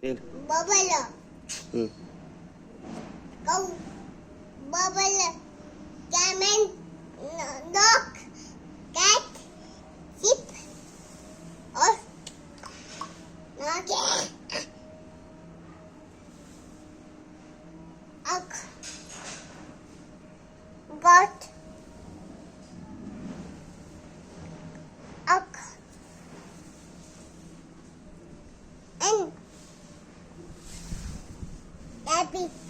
ಹೇಳಿ. bubble, ಹ್ಞೂ cow, bubble, camel, dog, cat, sheep, or dog, ox, goat, ox, and rabbit.